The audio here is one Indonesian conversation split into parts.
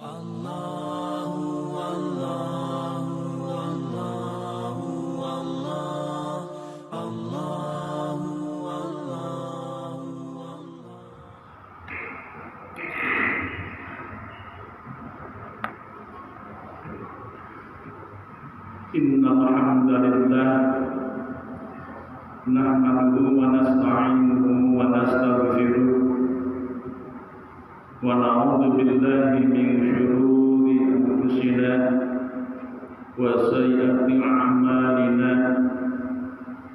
Allahu Allahu Allahu Allah Allahu Allahu Allah. Innal hamdalillah nahmaduhu wa nasta'inuhu wa nastaghfiruh wa na'udzu billahi min shururi anfusina wa sayyiati a'malina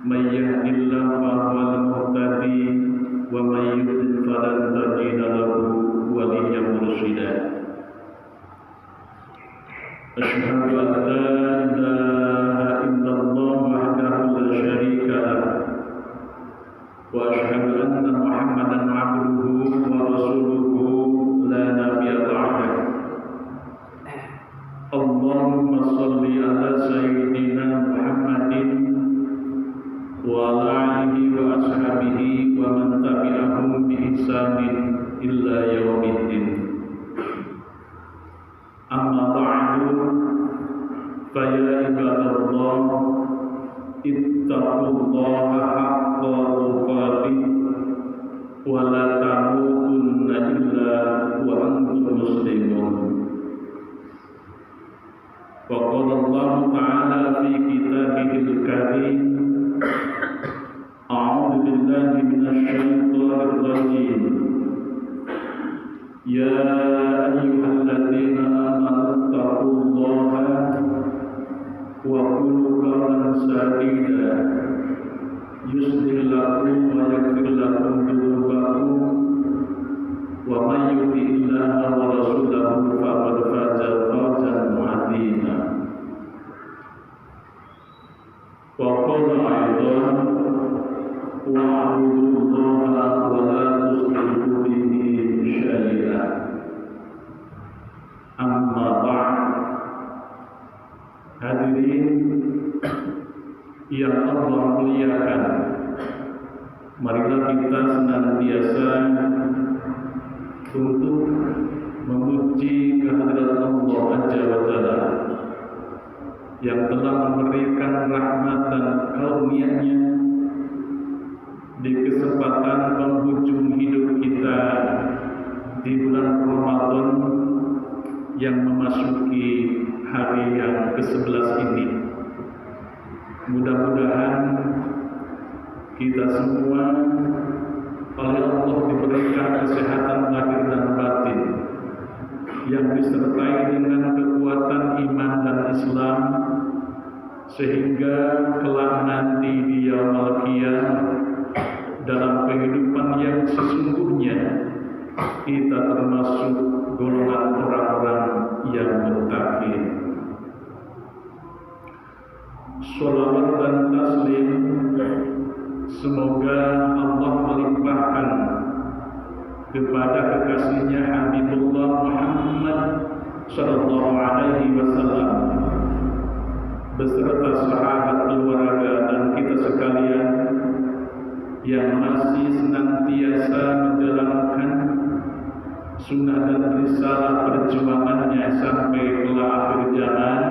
may yahdihillahu fahuwal muhtadi wa may yudlil falan tajida lahu waliyyan mursyida. Asyhadu an la ilaha illallah wahdahu la syarika lah wa asyhadu anna Muhammadan abduhu wa rasuluhu la nabiyya ba'dah. Allahumma shalli ala sayyidina Muhammadin wa ala alihi wa ashabihi wa man tabi'ahum bi ihsanin illa yaumiddin. Amma ba'du, fa ya ibadallah ittaqullaha haqqa tuqatih wa la tamutunna illa wa antum muslimun. Wa qala Allah ta'ala fi kitabihil karim, a'udzu billahi minasy syaithanir rajim. Ya ayyuhalladzina amanu taqullaha wa qulu qawlan sadida yuslih lakum wa yaghfir lakum dhunubakum wa may yuti'illaha wa rasulahu faqad faza fawzan 'azima. Wa qala aidan wa'budullaha wa la tusyriku bihi syai'a. Amma ba'd. Hadirin yang Allah muliakan, marilah kita senantiasa untuk memuji kehadirat Allah Azza wa Jalla yang telah memberikan rahmat dan karunia-Nya di kesempatan penghujung hidup kita di bulan Ramadan yang memasuki hari yang ke-11 ini. Mudah-mudahan kita semua oleh Allah diberikan kesehatan lahir dan batin yang disertai dengan kekuatan iman dan Islam, sehingga kelak nanti di yaumul qiyamah dalam kehidupan yang sesungguhnya kita termasuk golongan orang-orang yang muttaqin. Sholawat dan taslim semoga Allah melimpahkan kepada kekasihnya Habibullah Muhammad sallallahu alaihi wasallam beserta sahabat, keluarga dan kita sekalian yang masih senantiasa menjalankan sunnah dan risalah perjuangannya sampai ke akhir zaman,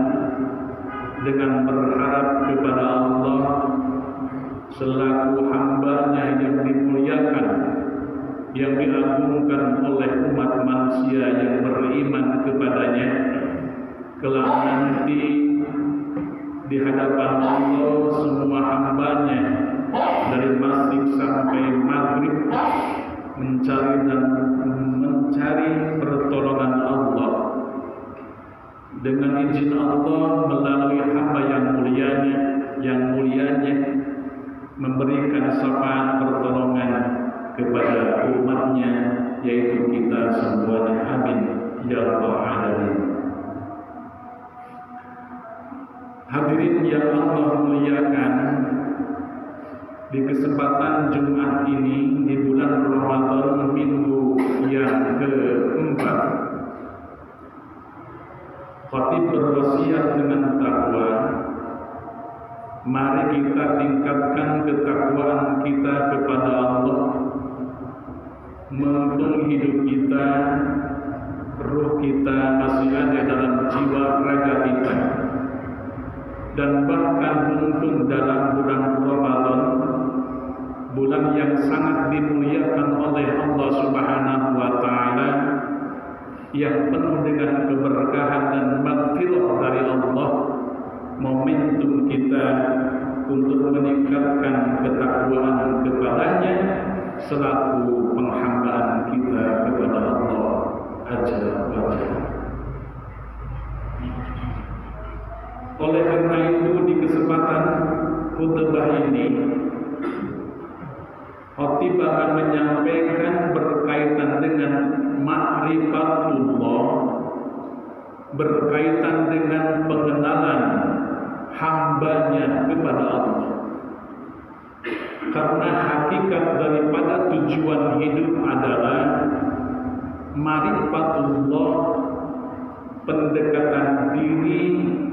dengan berharap kepada Allah selaku hamba-Nya yang dimuliakan, yang diagungkan oleh umat manusia yang beriman kepadanya, kelak nanti di hadapan Allah semua hamba-Nya dari masjid sampai maghrib mencari pertolongan Allah. Dengan izin Allah melalui hamba yang mulianya memberikan syafaat pertolongan kepada umatnya, yaitu kita semuanya. Amin ya rabbal alamin. Hadirin yang Allah muliakan, di kesempatan Jumat ini di bulan Ramadan minggu yang keempat, khatib berwasiat dengan takwa. Mari kita tingkatkan ketakwaan kita kepada Allah, menuntun hidup kita ruh kita masih ada dalam jiwa raga kita, dan bahkan mungkin dalam bulan Ramadan, bulan yang sangat dimuliakan oleh Allah Subhanahu wa Ta'ala, yang penuh dengan keberkahan dan maghfirah dari Allah, momentum kita untuk meningkatkan ketakwaan kepadanya selaku penghambaan kita kepada Allah Azza wa Jalla. Oleh karena itu, di kesempatan khutbah ini Khatib akan menyampaikan berkaitan dengan ma'rifatullah, berkaitan dengan pengenalan hambanya kepada Allah. Karena hakikat daripada tujuan hidup adalah ma'rifatullah, pendekatan diri,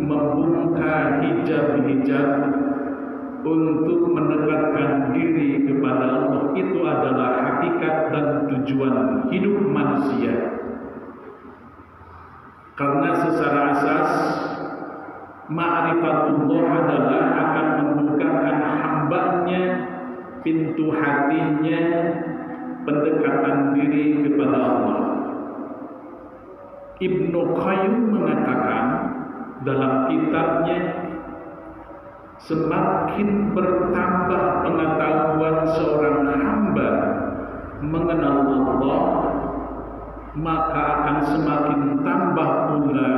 membuka hijab-hijab untuk mendekatkan diri kepada Allah. Itu adalah hakikat dan tujuan hidup manusia. Karena secara asas ma'rifatullah adalah akan membukakan hambanya, pintu hatinya, pendekatan diri kepada Allah. Ibnu Qayyim mengatakan dalam kitabnya, semakin bertambah pengetahuan seorang hamba mengenal Allah, maka akan semakin tambah pula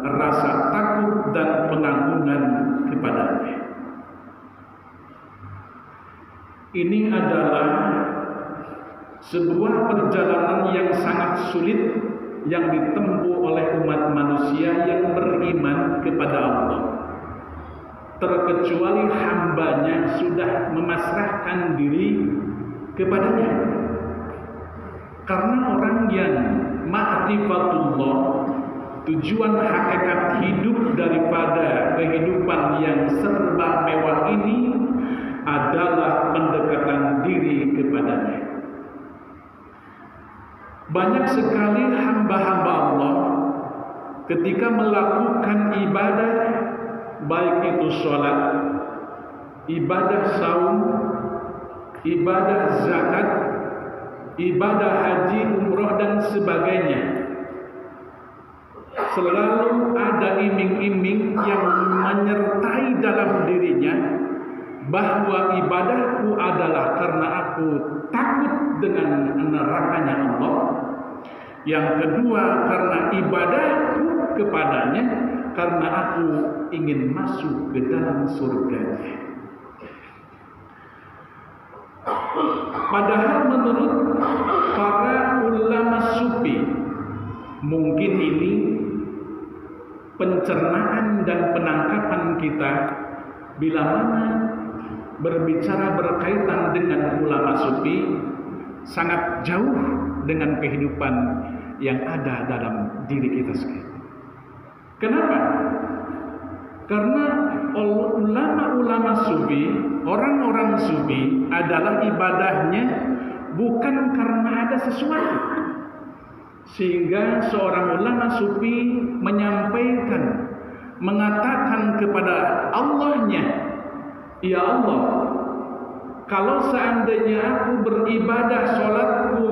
rasa takut dan pengagungan kepadanya. Ini adalah sebuah perjalanan yang sangat sulit yang ditempuh oleh umat manusia yang beriman kepada Allah, terkecuali hambanya sudah memasrahkan diri kepadanya. Karena orang yang ma'rifatullah, tujuan hakikat hidup daripada kehidupan yang serba mewah ini adalah pendekatan diri kepadanya. Banyak sekali hamba-hamba Allah ketika melakukan ibadah, baik itu sholat, ibadah saum, ibadah zakat, ibadah haji, umroh dan sebagainya, selalu ada iming-iming yang menyertai dalam dirinya bahwa ibadahku adalah karena aku takut dengan nerakanya Allah. Yang kedua, karena ibadahku kepadanya karena aku ingin masuk ke dalam surganya. Padahal menurut para ulama sufi, mungkin ini pencernaan dan penangkapan kita bila mana berbicara berkaitan dengan ulama sufi sangat jauh dengan kehidupan yang ada dalam diri kita sendiri. Kenapa? Karena ulama-ulama sufi, orang-orang sufi adalah ibadahnya bukan karena ada sesuatu. Sehingga seorang ulama sufi menyampaikan, mengatakan kepada Allahnya, ya Allah, kalau seandainya aku beribadah, sholatku,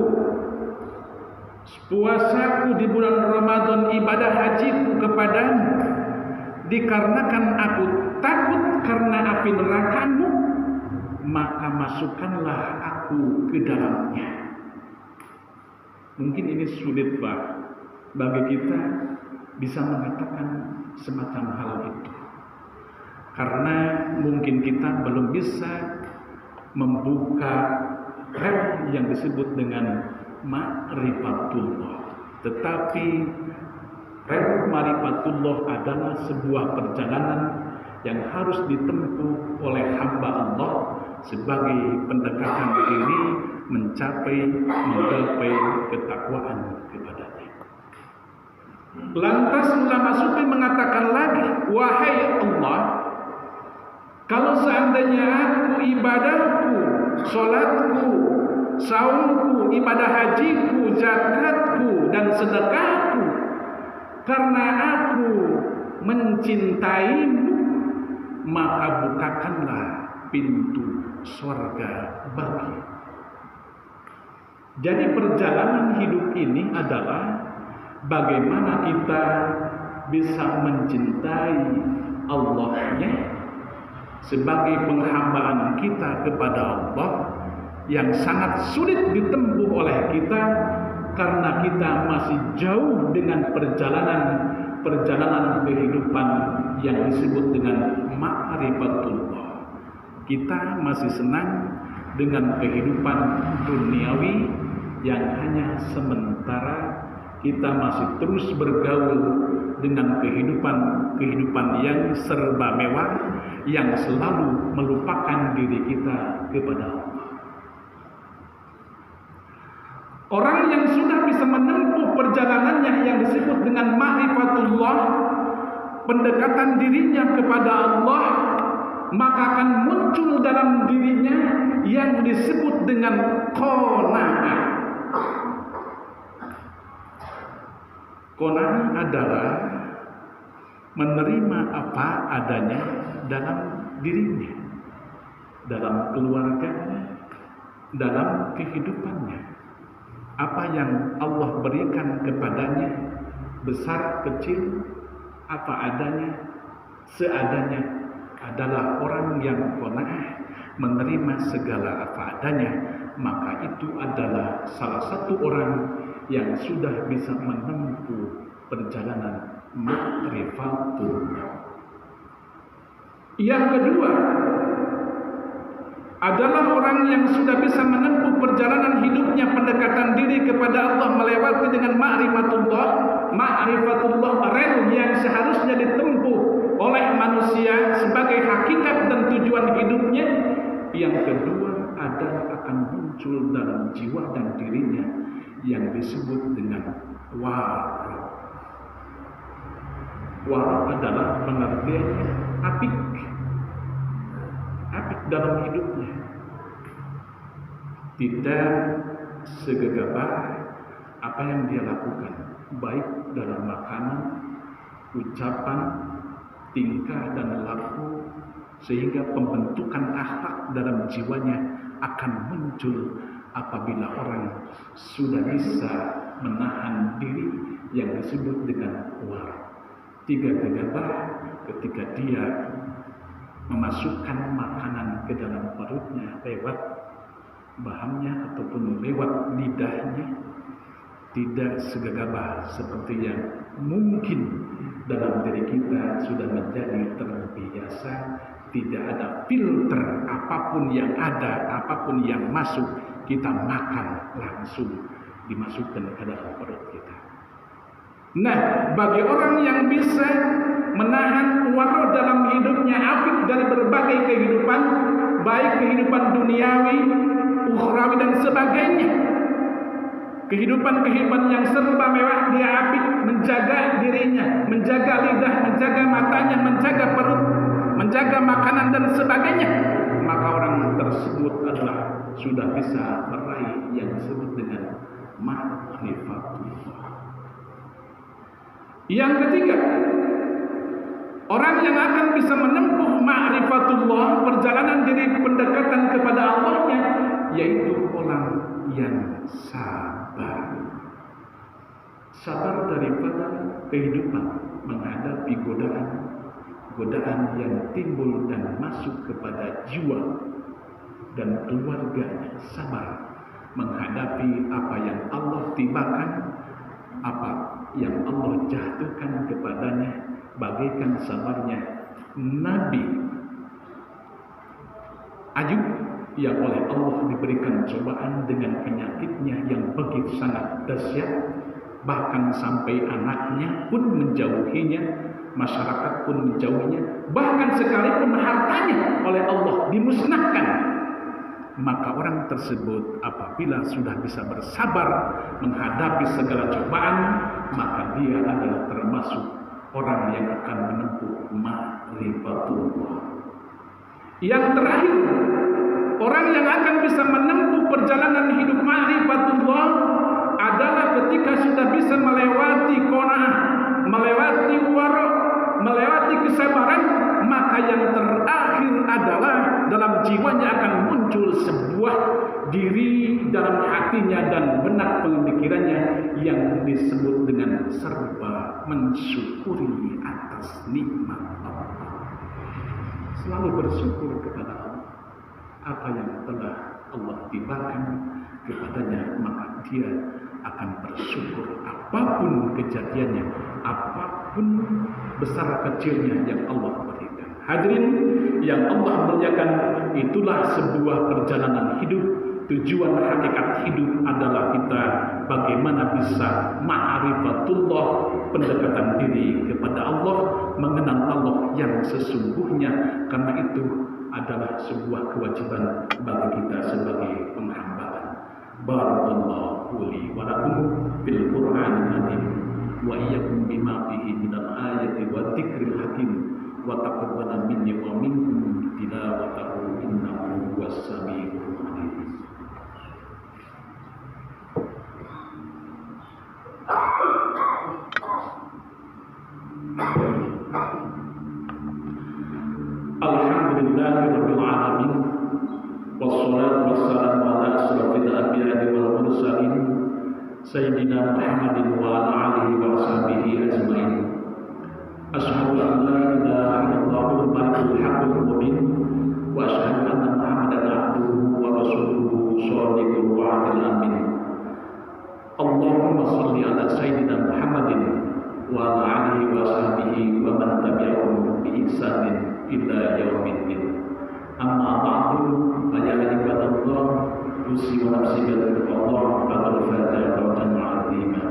puasaku di bulan Ramadan, ibadah hajiku kepadamu, dikarenakan aku takut karena api neraka-Mu, maka masukkanlah aku ke dalamnya. Mungkin ini sulit Pak bagi kita bisa mengatakan semacam hal itu, karena mungkin kita belum bisa membuka rel yang disebut dengan ma'rifatullah. Tetapi rel ma'rifatullah adalah sebuah perjalanan yang harus ditempuh oleh hamba Allah sebagai pendekatan diri menggapai ketakwaan kepadanya. Lantas ulama sufi mengatakan lagi, wahai Allah, kalau seandainya aku ibadahku, sholatku, saumku, ibadah hajiku, zakatku, dan sedekahku karena aku mencintaimu, maka bukakanlah pintu surga bagi. Jadi perjalanan hidup ini adalah bagaimana kita bisa mencintai Allahnya sebagai penghambaan kita kepada Allah yang sangat sulit ditempuh oleh kita karena kita masih jauh dengan perjalanan kehidupan yang disebut dengan ma'rifatullah. Kita masih senang dengan kehidupan duniawi yang hanya sementara. Kita masih terus bergaul dengan kehidupan yang serba mewah, yang selalu melupakan diri kita kepada Allah. Orang yang sudah bisa menempuh perjalanannya yang disebut dengan ma'rifatullah, pendekatan dirinya kepada Allah, maka akan muncul dalam dirinya yang disebut dengan qanaah. Qanaah adalah menerima apa adanya dalam dirinya, dalam keluarganya, dalam kehidupannya. Apa yang Allah berikan kepadanya, besar kecil, apa adanya, seadanya, adalah orang yang qanaah, menerima segala apa adanya. Maka itu adalah salah satu orang yang sudah bisa menempuh perjalanan ma'rifatullah. Yang kedua adalah orang yang sudah bisa menempuh perjalanan hidupnya, pendekatan diri kepada Allah melewati dengan ma'rifatullah. Ma'rifatullah rel yang seharusnya ditempuh oleh manusia sebagai hakikat dan tujuan hidupnya. Yang kedua adalah akan muncul dalam jiwa dan dirinya yang disebut dengan wara. Wara adalah pengertiannya apik dalam hidupnya, tidak segegabah apa yang dia lakukan, baik dalam makanan, ucapan, tingkah dan laku, sehingga pembentukan akhlak dalam jiwanya akan muncul apabila orang sudah bisa menahan diri yang disebut dengan wara. Tidak gegabah ketika dia memasukkan makanan ke dalam perutnya lewat bahannya ataupun lewat lidahnya, tidak segagabah seperti yang mungkin dalam diri kita sudah menjadi terbiasa. Tidak ada filter, apapun yang ada, apapun yang masuk, kita makan langsung dimasukkan ke dalam perut kita. Nah, bagi orang yang bisa menahan wara dalam hidupnya, afik dari berbagai kehidupan, baik kehidupan duniawi, ukhrawi dan sebagainya, kehidupan yang serba mewah, dia afik menjaga dirinya, menjaga lidah, menjaga matanya, menjaga perut, menjaga makanan dan sebagainya, maka orang tersebut adalah sudah bisa meraih yang disebut dengan ma'rifatullah. Yang ketiga, orang yang akan bisa menempuh ma'rifatullah, perjalanan diri pendekatan kepada Allahnya, yaitu orang yang sabar. Sabar daripada kehidupan menghadapi godaan yang timbul dan masuk kepada jiwa dan keluarganya. Sabar menghadapi apa yang Allah tibakan, apa yang Allah jatuhkan kepadanya, bagaikan sabarnya Nabi Ayub yang oleh Allah diberikan cobaan dengan penyakitnya yang begitu sangat dahsyat, bahkan sampai anaknya pun menjauhinya, masyarakat pun menjauhinya, bahkan sekalipun hartanya oleh Allah dimusnahkan. Maka orang tersebut apabila sudah bisa bersabar menghadapi segala cobaan, maka dia adalah termasuk orang yang akan menempuh ma'rifatullah. Yang terakhir, orang yang akan bisa menempuh perjalanan hidup ma'rifatullah adalah ketika sudah bisa melewati qanaah, yang terakhir adalah dalam jiwanya akan muncul sebuah diri dalam hatinya dan benak pemikirannya yang disebut dengan serba mensyukuri atas nikmat Allah. Selalu bersyukur kepada Allah. Apa yang telah Allah tibakan kepadanya, maka dia akan bersyukur apapun kejadiannya, apapun besar kecilnya yang Allah berikan. Hadirin yang Allah muliakan, itulah sebuah perjalanan hidup. Tujuan hakikat hidup adalah kita bagaimana bisa ma'rifatullah, pendekatan diri kepada Allah, mengenal Allah yang sesungguhnya, karena itu adalah sebuah kewajiban bagi kita sebagai penghambaan. Barakallahu li wa lakum bil Qur'anil Azim wa iyyakum bima fihi minal ayati wa dzikril hakim wa taqabbal minni wa minkum tilawatahu innahu huwas samiul alim. Alhamdulillahirabbil alamin wassalatu wassalamu ala asrofil anbiya'i wal mursalin sayyidina Muhammadin wa ala alihi wa sahbihi ajmain. Asyhadu an la ilaha illallahul malikul haqqul mubin wa asyhadu anna Muhammadan abduhu wa rasuluhu shadiqul wa'dil amin. Allahumma shalli ala sayyidina Muhammadin wa ala alihi wa sahbihi wa man tabi'ahum bi ihsanin ila yaumiddin. Amma ba'du, fa ya ibadallah, usi wa nafsi bil Allah faqad fata fawzan 'azima.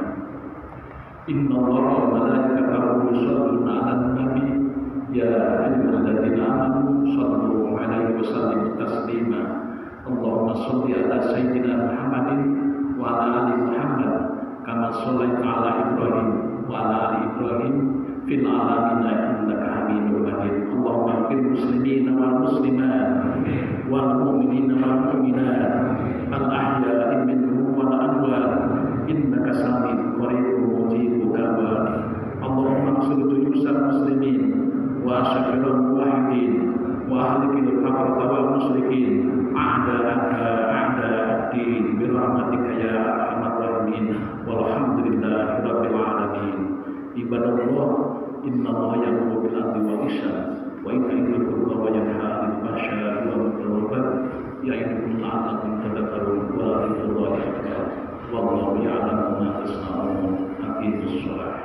Inna Allaha wa malaikatahu yusholluna 'alan nabi ya ayyuhalladzina amanu shallu 'alaihi wa sallimu taslima. Allahumma shalli ala sayyidina Muhammadin wa ala ali Muhammad kama shallaita ala Ibrahim wa ala ali Ibrahim fil alamin innaka Hamidum Majid. Allahumma fil muslimina wal muslimat wal mu'minina wal mu'minat al ahya'i minhum wal amwat innaka sami'un qaribun mujibud da'wat. Allahumma ansur juyusal muslimin wa syakirul muwahhidin wa ahlikil kafarata wal musyrikin a'da'aka a'da'ad-din bi rahmatika ya arhamar rahimin walhamdulillahi rabbil alamin. Ibadallah, inna Allah ya'muru bil 'adli wal ihsan wa ita'i dzil qurba wa yanha 'anil fahsya'i wal munkar ya'idukum la'allakum tadhakkarun wa la dzikrullahi akbar wallahu ya'lamu ma tasna'un. Aqimus shalah.